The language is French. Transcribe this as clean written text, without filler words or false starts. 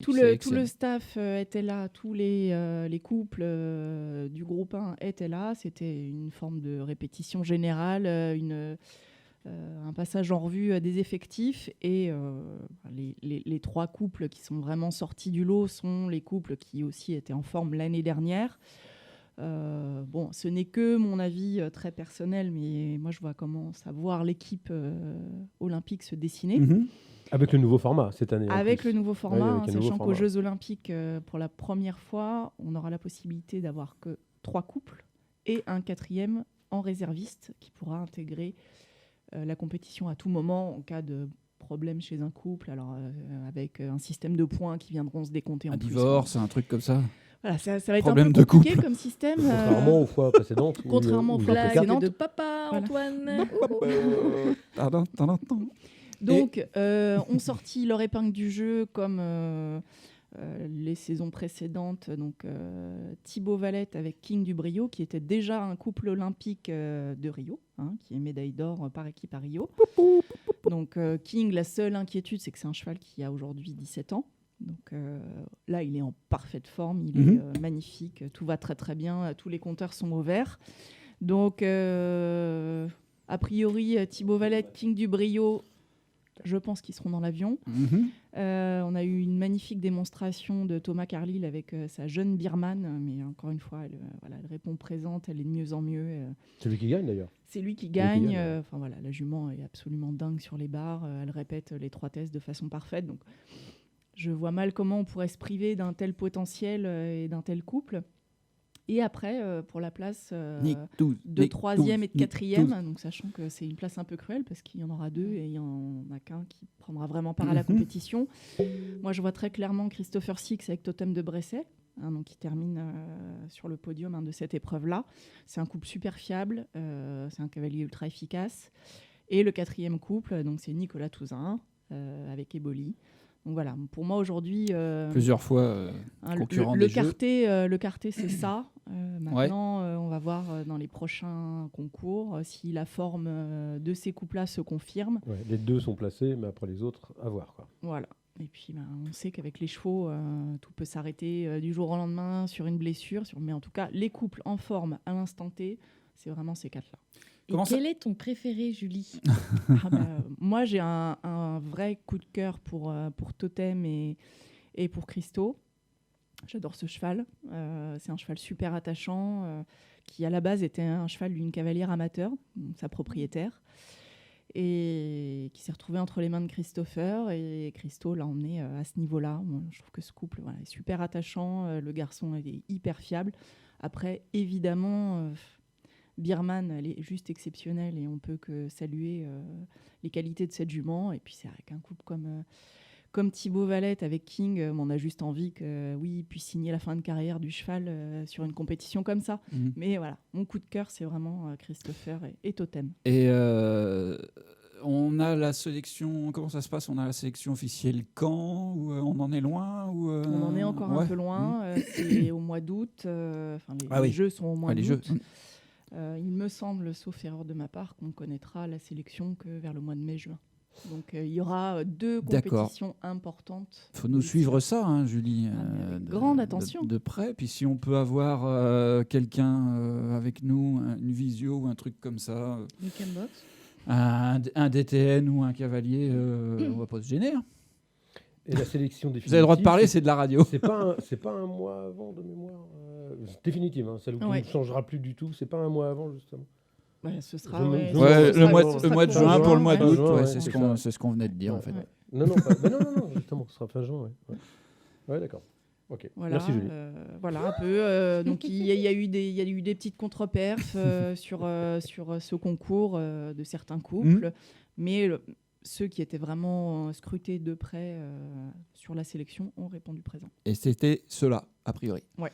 Tout le staff était là, tous les couples du groupe 1 étaient là. C'était une forme de répétition générale, un passage en revue des effectifs. Et les 3 couples qui sont vraiment sortis du lot sont les couples qui aussi étaient en forme l'année dernière. Ce n'est que mon avis très personnel, mais moi je commence à voir l'équipe olympique se dessiner. Avec le nouveau format cette année. Avec le nouveau format, sachant qu'aux format. Jeux Olympiques, pour la première fois, on aura la possibilité d'avoir que 3 couples et un 4e en réserviste qui pourra intégrer la compétition à tout moment en cas de problème chez un couple, alors avec un système de points qui viendront se décompter en plus. Un divorce, un truc comme ça. Voilà, ça va être Problème un peu compliqué couple. comme système. Contrairement aux fois précédentes. Contrairement aux fois précédentes. De papa, Antoine. Donc, ont sorti leur épingle du jeu comme les saisons précédentes. Donc, Thibaut Valette avec King du Brio, qui était déjà un couple olympique de Rio, qui est médaille d'or par équipe à Rio. Donc, King, la seule inquiétude, c'est que c'est un cheval qui a aujourd'hui 17 ans. Donc là, il est en parfaite forme, il est magnifique, tout va très très bien, tous les compteurs sont au vert. Donc, a priori, Thibaut Valette, King du Brio, je pense qu'ils seront dans l'avion. On a eu une magnifique démonstration de Thomas Carlyle avec sa jeune Birmane, mais encore une fois, elle répond présente, elle est de mieux en mieux. C'est lui qui gagne d'ailleurs. C'est lui qui gagne. La jument est absolument dingue sur les barres, elle répète les 3 tests de façon parfaite. Donc, je vois mal comment on pourrait se priver d'un tel potentiel et d'un tel couple. Et après, pour la place de 3e et de 4e, donc sachant que c'est une place un peu cruelle parce qu'il y en aura 2 et il n'y en a qu'un qui prendra vraiment part à la compétition. Moi, je vois très clairement Christopher Six avec Totem de Bresset, donc qui termine sur le podium de cette épreuve-là. C'est un couple super fiable, c'est un cavalier ultra efficace. Et le 4e couple, donc c'est Nicolas Touzin avec Eboli. Donc voilà, pour moi aujourd'hui... plusieurs fois concurrent des jeux. Le quartet, c'est ça. Maintenant, on va voir dans les prochains concours si la forme de ces couples-là se confirme. Ouais, les 2 sont placés, mais après les autres, à voir, quoi. Voilà. Et puis, on sait qu'avec les chevaux, tout peut s'arrêter du jour au lendemain sur une blessure. Mais en tout cas, les couples en forme à l'instant T, c'est vraiment ces 4-là. Et quel est ton préféré, Julie ? Moi, j'ai un vrai coup de cœur pour Totem et pour Christo. J'adore ce cheval. C'est un cheval super attachant qui, à la base, était un cheval d'une cavalière amateur, sa propriétaire, et qui s'est retrouvé entre les mains de Christopher. Et Christo l'a emmené à ce niveau-là. Moi, je trouve que ce couple est super attachant. Le garçon est hyper fiable. Après, évidemment... Birman, elle est juste exceptionnelle et on peut que saluer les qualités de cette jument. Et puis c'est avec un couple comme Thibaut Valette avec King, on a juste envie qu'il puisse signer la fin de carrière du cheval sur une compétition comme ça. Mais voilà, mon coup de cœur, c'est vraiment Christopher et Totem. Et on a la sélection, comment ça se passe ? On a la sélection officielle quand ? Ou on en est loin ou On en est encore un peu loin. C'est au mois d'août. Les jeux sont au mois d'août. Il me semble, sauf erreur de ma part, qu'on connaîtra la sélection que vers le mois de mai-juin. Donc il y aura 2 compétitions importantes. Il faut nous suivre ça, Julie. Grande attention. De près. Puis si on peut avoir quelqu'un avec nous, une visio ou un truc comme ça. Une cambox. Un DTN ou un cavalier, on va pas se gêner. Et la sélection définitive... Vous avez le droit de parler, c'est de la radio. C'est pas un mois avant de mémoire. Définitive, celle qui ne changera plus du tout. C'est pas un mois avant, justement. Ce sera le mois de juin pour le mois d'août. C'est ce qu'on venait de dire, en fait. Non, justement, ce sera fin juin. Ouais, d'accord. Ok. Voilà, merci Julie. Voilà un peu. Donc il y a eu des petites contre-perfs sur ce concours de certains couples, mais ceux qui étaient vraiment scrutés de près sur la sélection ont répondu présent. Et c'était ceux-là, a priori. Ouais.